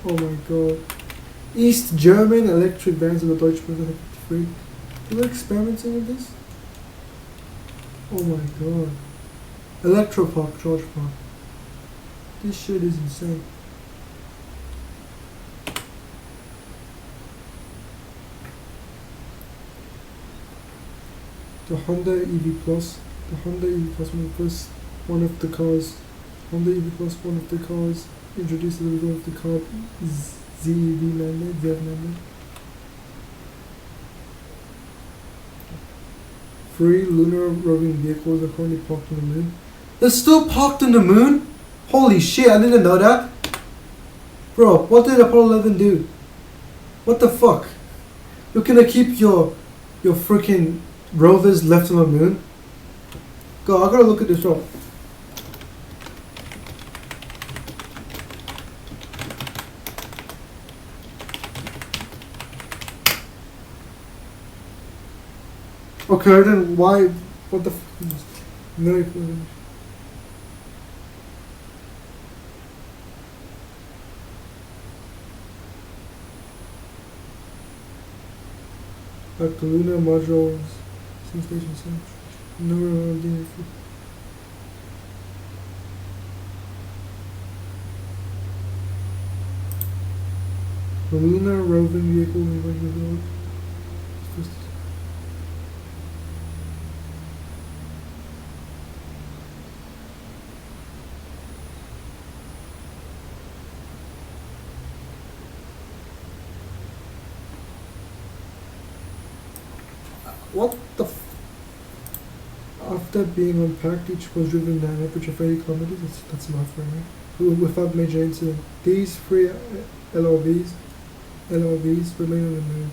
Oh my god. East German electric vans of the Deutsche Bahn 53. They were experimenting with this? Oh my god. Electropark, George Park. This shit is insane. The Honda EV Plus. The Honda EV Plus one of the cars. Honda EV Plus, one of the cars introduced as a result of the car ZEV mandate, ZEV mandate. Three lunar roving vehicles are currently parked on the moon. They're still parked on the moon? Holy shit, I didn't know that. Bro, what did Apollo 11 do? What the fuck? You're gonna keep your freaking rovers left on the moon? Go, I gotta look at this up. Okay, then why? What the fuck is this? Very cool. Like the lunar modules, station search. No idea. The lunar roving vehicle in what the after being unpacked, each was driven at an average of 80 kilometers. That's enough for me. Without major incident. These three LRVs remain on the moon.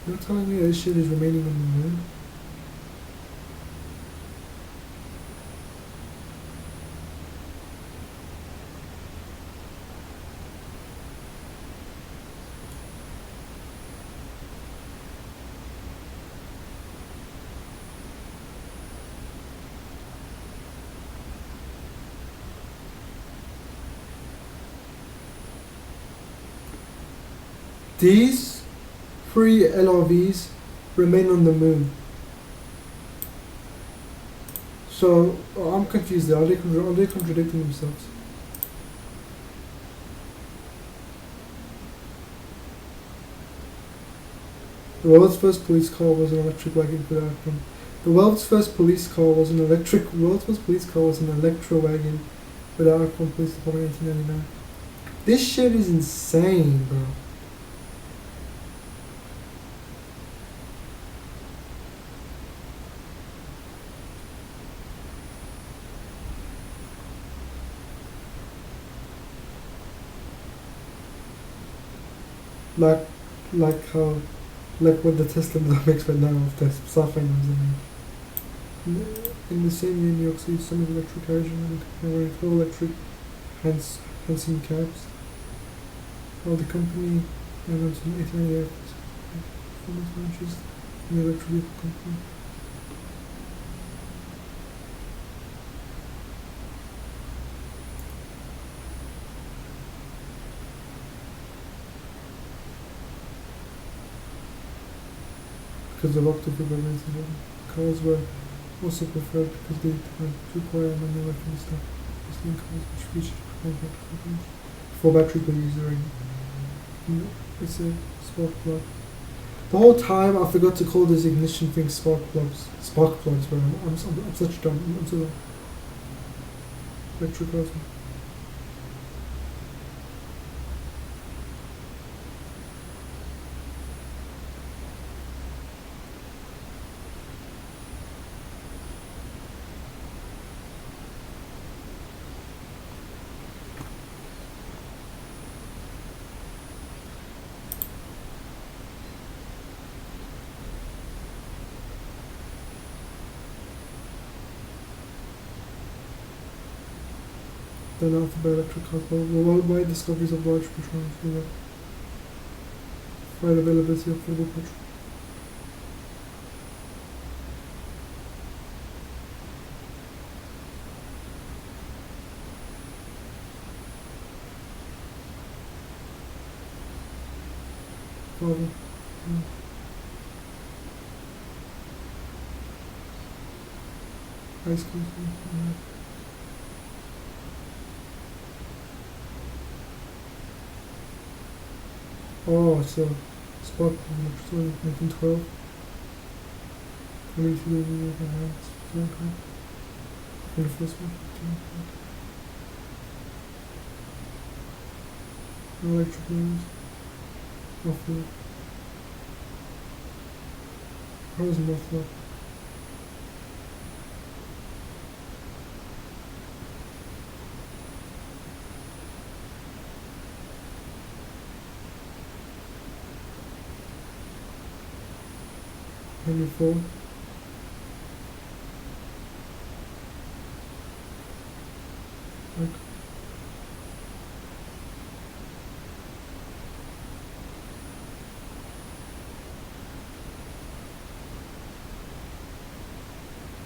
You're telling me this shit is remaining on the moon? These three LRVs remain on the moon. So I'm confused. Are they contradicting themselves? The world's first police car was an electric wagon for the outcome. The world's first police car was an electric. World's first police car was an electro wagon for the outcome police department in 1899. This shit is insane, bro. Like what the Tesla makes right now of the software in the same year, New York City, some of electric carriage and full electric Hanson cabs. While the company announced in 1898 performance launches in the electric vehicle company. Because of octave governments and cars were also preferred because they require manual working stuff. Cars which featured four batteries were used during. It's a spark plug. The whole time I forgot to call this ignition thing spark plugs. Spark plugs, bro. I'm such dumb. I'm so dumb. Electric cars. Then after by electric cars, worldwide discoveries of large petroleum fuel, wide availability of affordable petrol. Bravo. High school. Oh, so Spark story 1912. Coming to the American Heights. In the first one. Electric wings. Muffler. How is muffler? Henry Ford. Like.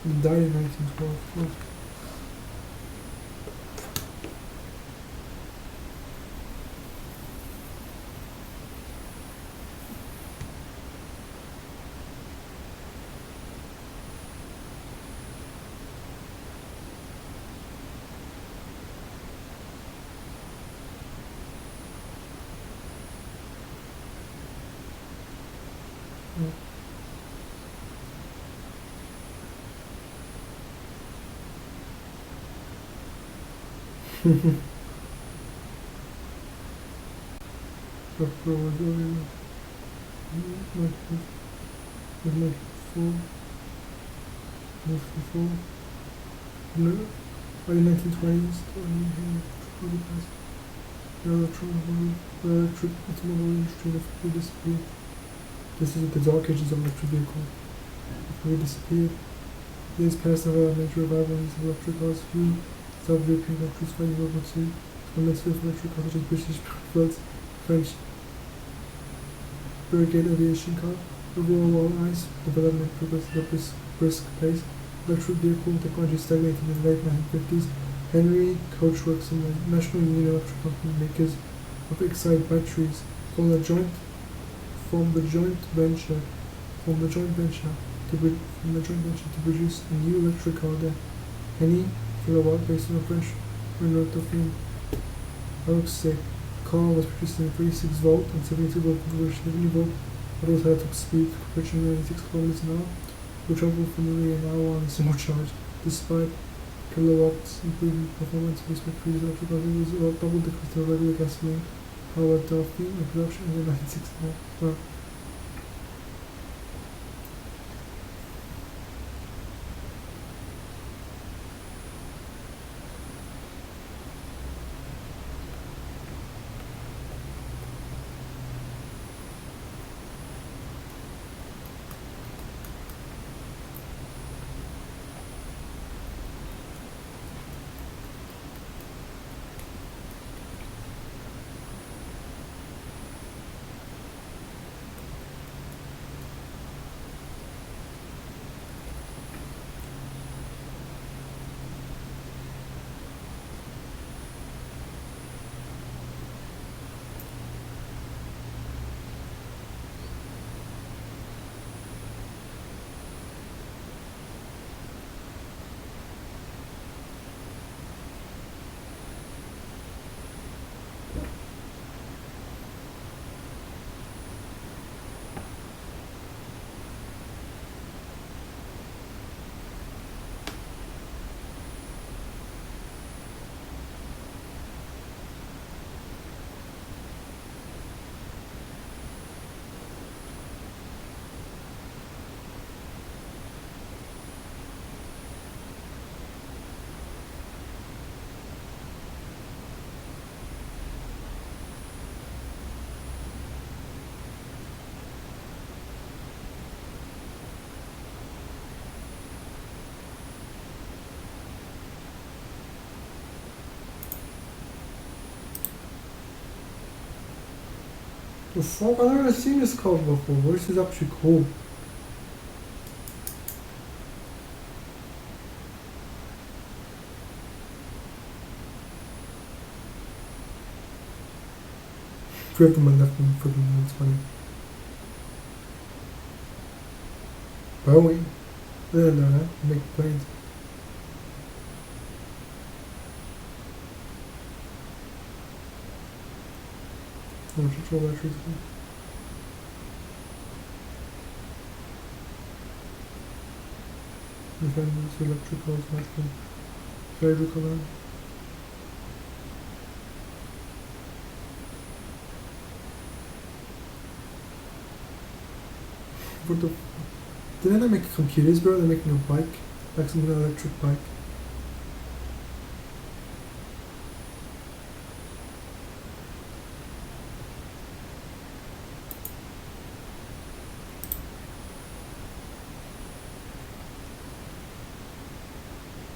He died in 1912. By the 1920s, the electric automobile industry effectively disappeared. This is the dark ages of electric vehicle. Effectively disappeared. Years passed over a major revival in the electric cars. Few South European countries fighting World War II. Immensely of electric cars such as British floods, French Brigade aviation car. Overall, while ice development progressed at a brisk pace, electric vehicle technology stagnated in the late 1950s. Henry Coachworks and the National Union Electric Company, makers of Excite batteries, formed the joint venture to produce a new electric car, the Henny kilowatt, based on a French Renault Dauphine. Altaic car was produced in 36 volt and 72 volt configuration. 70 volt models had a top speed approaching 96 kilometers an hour, would travel for nearly an hour on a single charge. Despite kilowatts improving performance with respect to electric cars, it was about double the cost of regular gasoline powered Dauphine in production in the 1960s. The fuck? I've never seen this card before. This is actually cool. Three of them are left and freaking it's funny. Oh, we didn't know that. Make planes. Control electricity. Defenders, electricals, natural, favorite color. What the? Didn't they make computers, bro? They're making a bike, like some kind of electric bike.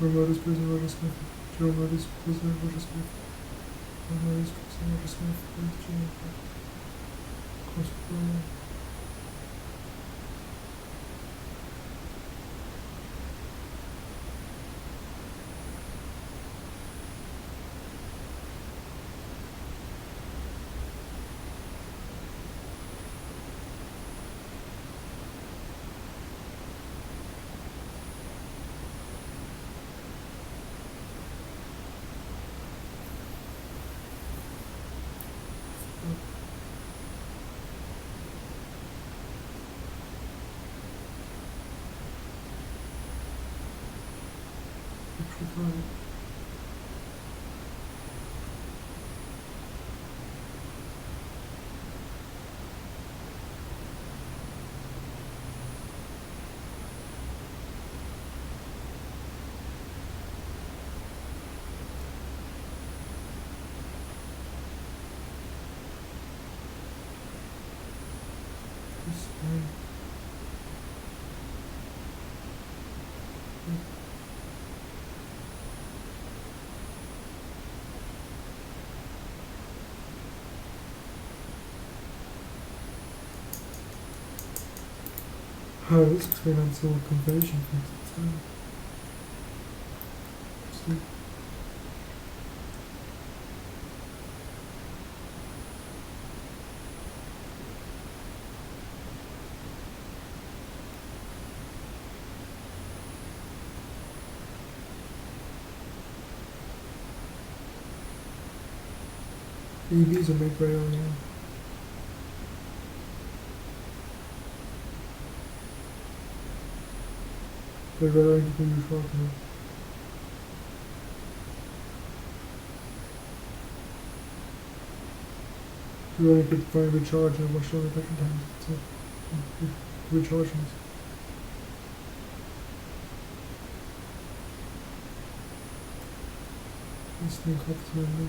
Remote is prison, Roger Smith. Remote is prison, Roger Smith. Remote is prison, Roger Smith. Crossbow. Oh, this experimental conversion thing. EVs are made very early on. They're very early to use rock now. You only could find recharge and watch all the different times. So, recharge them. This thing costs money.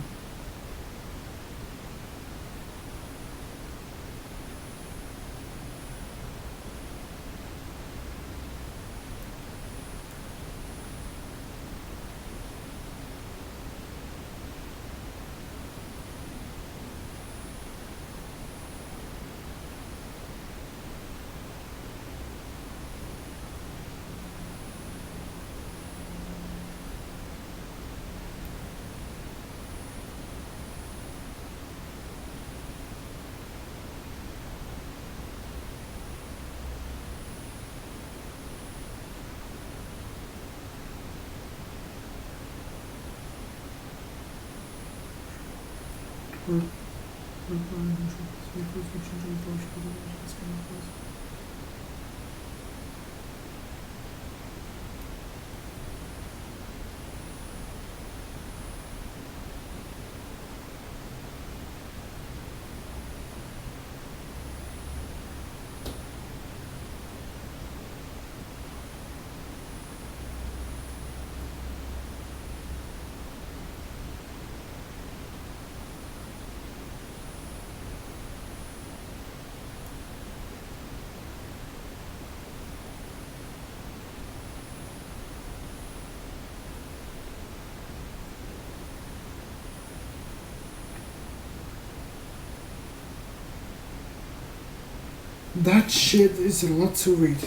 That shit is a lot to read,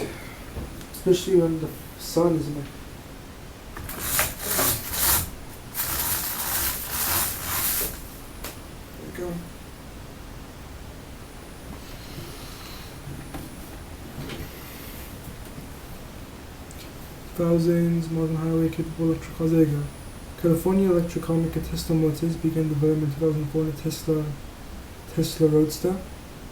especially when the sun is in it. There we go. 2000s, modern highway capable electric cars. There you go. California Electric car maker Tesla Motors began development in 2004 in a Tesla Roadster,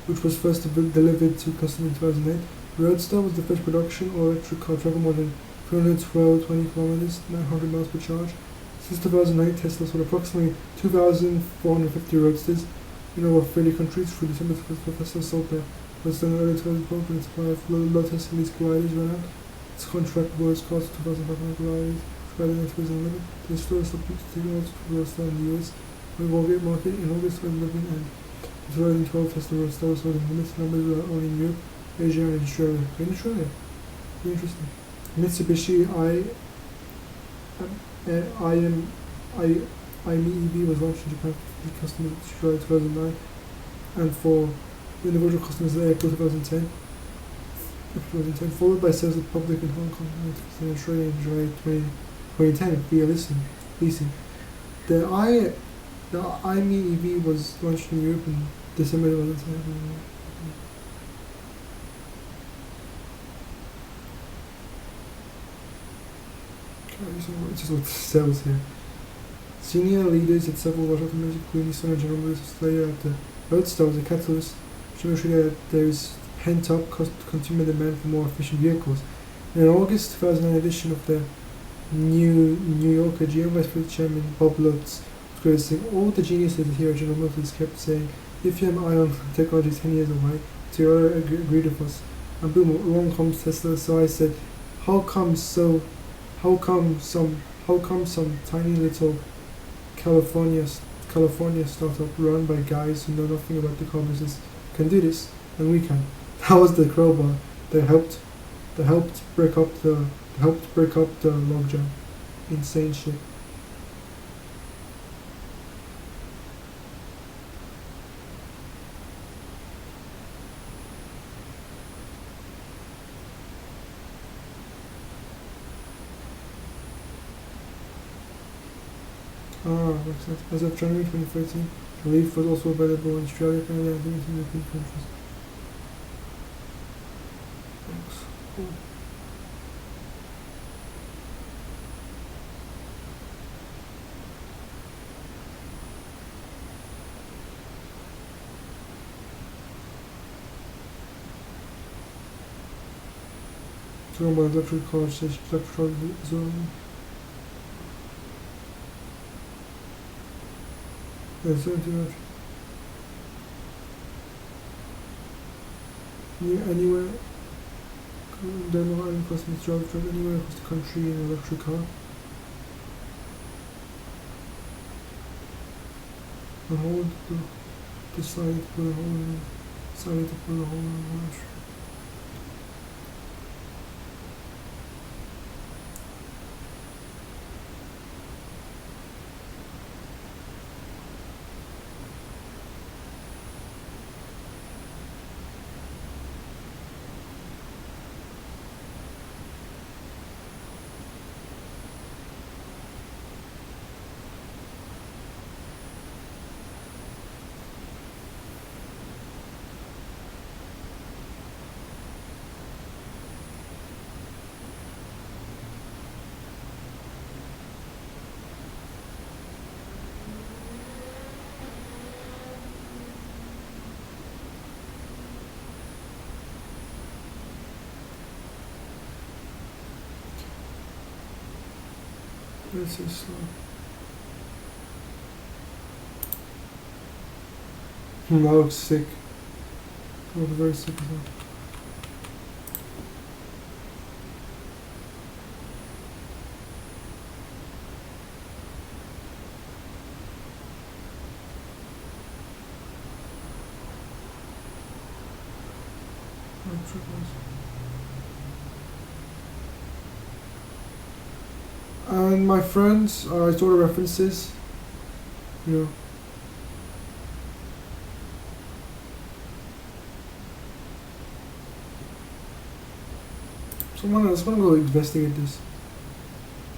which was first delivered to customers in 2008. Roadster was the first production all-electric car traveled more than 320 kilometers, 900 miles per charge. Since 2008, Tesla sold approximately 2,450 Roadsters in over 30 countries. Through December 1st, Tesla sold their Roadster in early 2012 when its supply of low Tesla lease gliders ran out. Its contract was cost 2,500 gliders provided in 2011. The store subject to technology to Roadster in the US on the Walgate market in August 2011 and in 2012 Tesla Roadster was sold in limited numbers only in Europe, Asia and Australia. In Australia? Very interesting. Mitsubishi IME-EV was launched in Japan for customers in July 2009 and for individual customers in April 2010. Followed by sales to the public in Hong Kong and Australia in July 2010 via leasing. The IME-EV was launched in Europe in December 2010. Just what the sales here. Senior leaders at several large automakers, including Nissan and General Motors, stated that the Roadster was a catalyst which demonstrated that there is pent-up consumer demand for more efficient vehicles. In an August 2009 edition of the New Yorker, GM Vice President Chairman Bob Lutz was criticizing all the geniuses here at General Motors kept saying lithium-ion technology is 10 years away. Toyota agreed with us. And boom, along comes Tesla. So I said, how come some tiny little California startup run by guys who know nothing about the car business can do this, and we can? That was the crowbar that helped break up the logjam. Insane shit. Makes sense. As of January 2013, the Leaf was also available in Australia, Canada, and 17 European countries. Thanks. Cool. Talking about electric cars, electric as well. Yeah, 17 anywhere, demo and customers drive anywhere across the country in an electric car. And hold the side to put a hole in the side to put a hole in the wash. This is slow. That looks sick. That looks very sick as well. And my friends, I saw the references, you know. Someone else, I'm gonna go investigate this.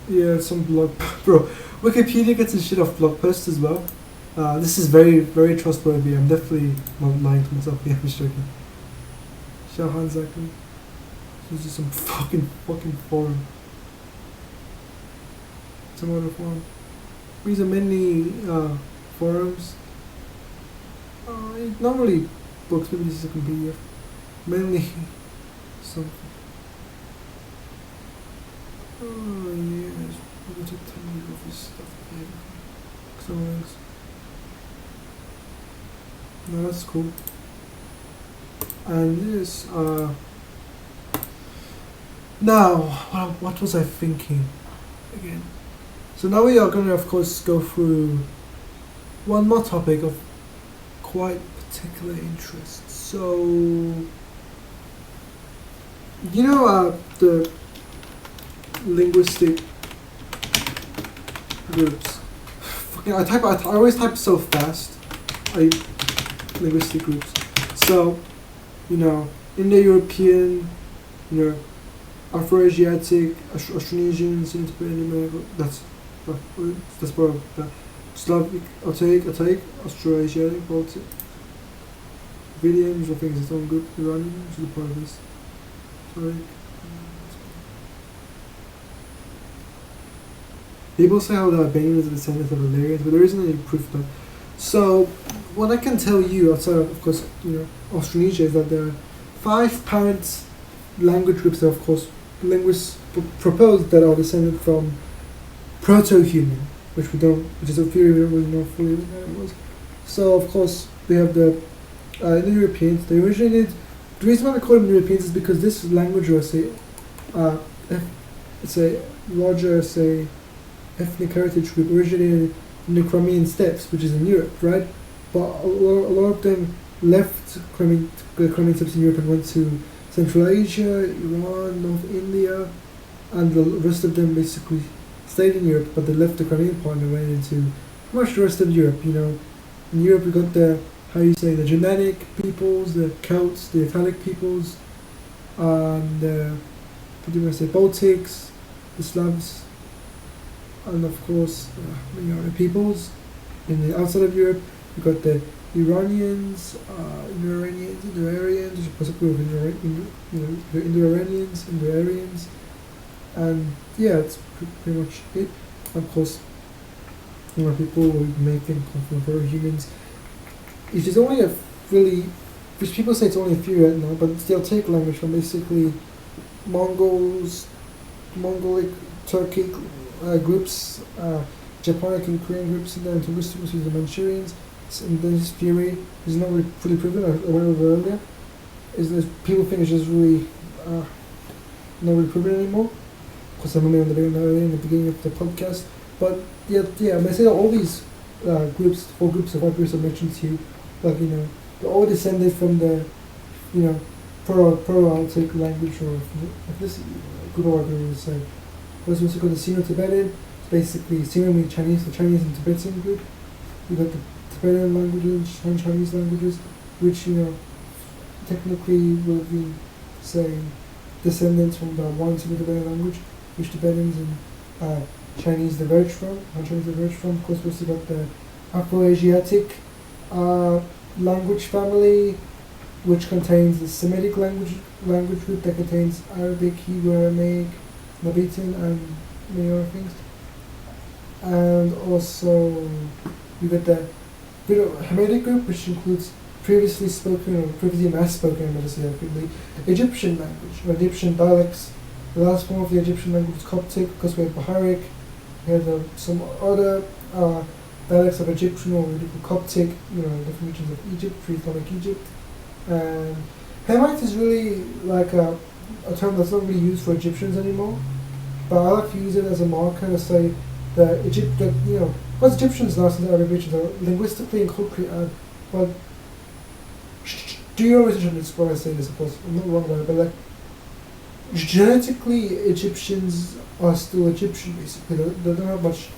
Yeah, some blog, bro. Wikipedia gets his shit off blog posts as well. This is very, very trustworthy. I'm definitely not lying to myself. Yeah, I'm just joking. Shahan Zachary. This is just some fucking forum. some other forum. These are mainly forums. Not really books, maybe this is a PDF. Mainly something. Oh yes, I'm going to tell you all this stuff here. Some links. No, that's cool. And this, now, what was I thinking again? So now we are going to, of course, go through one more topic of quite particular interest. So, you know, the linguistic groups. I always type so fast. Linguistic groups. So, you know, Indo-European, you know, Afro-Asiatic, Austronesian, Tibetan American. That's part of that. Slavic, Altaic, Austro-Asiatic, Baltic. Williams, I think is its own group. Iranian, which is a part of this. Sorry. People say how the Albanians are descendants of Illyrians, but there isn't any proof of that. So, what I can tell you, outside of course, you know, Austronesia, is that there are 5 parent language groups that, of course, linguists proposed that are descended from proto-human, which is a theory we don't really know fully what it was. So, of course, we have the Indo-Europeans. They originated. The reason why we call them Europeans is because this language, or say, it's a larger, say, ethnic heritage group originated in the Crimean steppes, which is in Europe, right? But a lot of them left the Crimean steppes in Europe and went to Central Asia, Iran, North India, and the rest of them basically stayed in Europe, but they left the Crimean part and went into pretty much the rest of Europe. You know, in Europe we got the the Germanic peoples, the Celts, the Italic peoples, and what do you want to say, Baltics, the Slavs, and of course, you know, the peoples in the outside of Europe. We got the Iranians, Indo-Iranians, Indo-Aryans, possibly the Indo-Iranians, Indo-Aryans, and yeah, it's pretty much it. Of course, you know, people may think come from proto-humans. It is only a really, which people say it's only a few right now, but it's the Altaic language from basically Mongols, Mongolic, Turkic groups, Japonic and Korean groups, and then Linguistic, which is the Manchurians. And then this theory is not really fully proven. I went over earlier. Is that people think it's just really not really proven anymore? Because I'm only on the beginning of the podcast. But yeah, I may say that all these groups, 4 groups of 5 groups I mentioned to you, like, you know, they're all descended from the, you know, Pro-Altaic language, or this good order to say. What's also called the Sino-Tibetan. It's basically Sino means Chinese, the Chinese and Tibetan group. You got the Tibetan languages, Chinese languages, which, you know, technically will be, say, descendants from the one Sino-Tibetan language, which Tibetans and Chinese diverge from. Of course, we also got the Afro-Asiatic language family, which contains the Semitic language group that contains Arabic, Hebrew, Aramaic, Nabatean, and many other things. And also, we got the Hamitic group, which includes previously mass spoken, Egyptian language, or Egyptian dialects. The last form of the Egyptian language is Coptic, because we have Baharic. We have some other dialects of Egyptian, or we call Coptic, you know, different regions of Egypt, pre-Islamic Egypt. And Hamite is really like a term that's not really used for Egyptians anymore, but I like to use it as a marker to say that you know, because Egyptians now and Arab regions are linguistically and culturally, but do your research on this before I say this, of course, I'm not wrong about it, but like, genetically, Egyptians are still Egyptian, basically. They don't have much,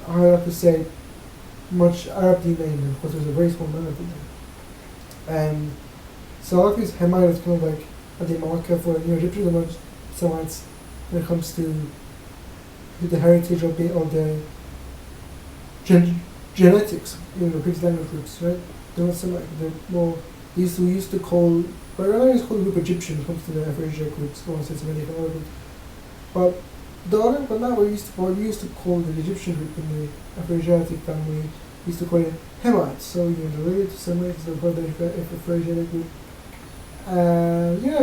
I like to say, much Arab DNA in them, because there's a very small amount of them. And so I like this Hamite is kind of like a demarker for, you know, Egyptians are not Semites when it comes to the heritage of the genetics, you know, previous language groups, right? They're not Semite, they're more, we used to call, but I always call the group Egyptian when it comes to the Afro-Asiatic groups, I want to say Semitic and other groups. But the other, but now we used to call the Egyptian group in the Afroasiatic family. We used to call it Hamites. So the related to Semites, the brother Afroasiatic group.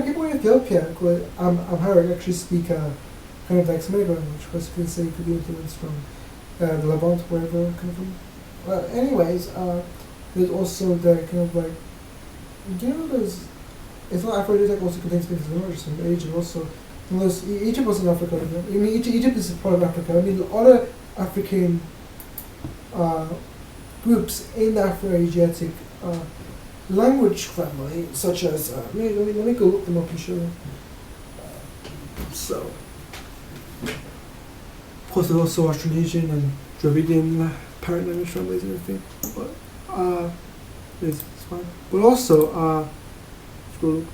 People in Ethiopia, Amharic, actually speak a kind of like Semitic language, because you can say it could be influenced from the Levant, wherever it comes from. Well, anyways, there's also the kind of like, there's, it's not Afroasiatic also contains things as well, just from Asia also. And Egypt was in Africa. I mean, Egypt is a part of Africa. I mean, other African groups in the Afro-Asiatic language family, such as, let me go look them up and show you. So, of course, there's also Austronesian and Dravidian parent language families and everything. But, it's fine. But also, let's go look.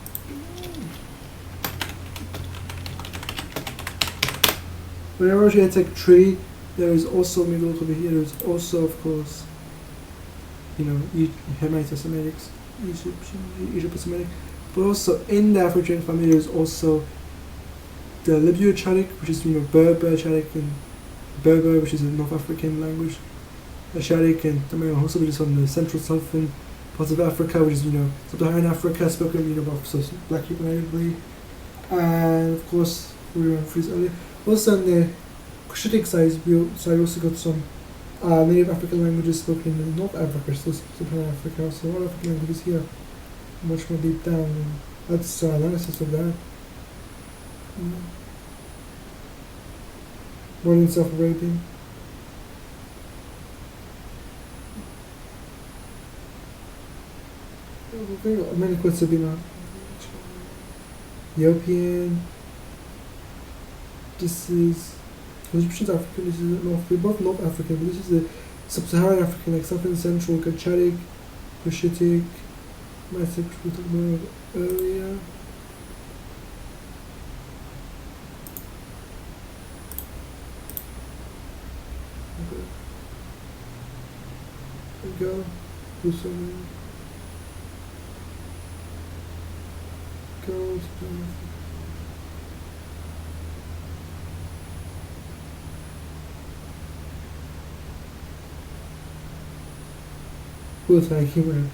Whenever you take tree, there is also, maybe look over here, there is also, of course, Hamites or Semitics, Egypto-Semitic, but also in the Afro-Asiatic family there is also the Libyo-Chadic, which is Berber Chadic, and Berber, which is a North African language, Chadic, and also which is from the central southern parts of Africa, which is sub-Saharan Africa, spoken by black people natively, and of course we went through this earlier. Also on the Cushitic side, we also got some native African languages spoken in North Africa, so Sub-Saharan Africa, so a lot of African languages here, much more deep down, and that's analysis of that. Modern South Arabian. Many quotes have been Ethiopian. This is Egyptian African, this is we're both North African, but this is the Sub-Saharan African, like Southern Central, Chadic, Cushitic, Matic, which we talked about earlier. Okay. There we go. Do some girls. Both like humor,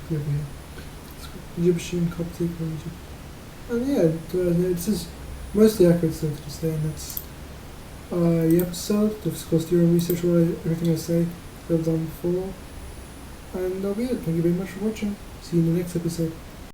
Egyptian, Coptic, and Egypt. And this is mostly accurate stuff to say, and that's the episode. Of course, do your own research on everything I say that I've done before. And that'll be it. Thank you very much for watching. See you in the next episode.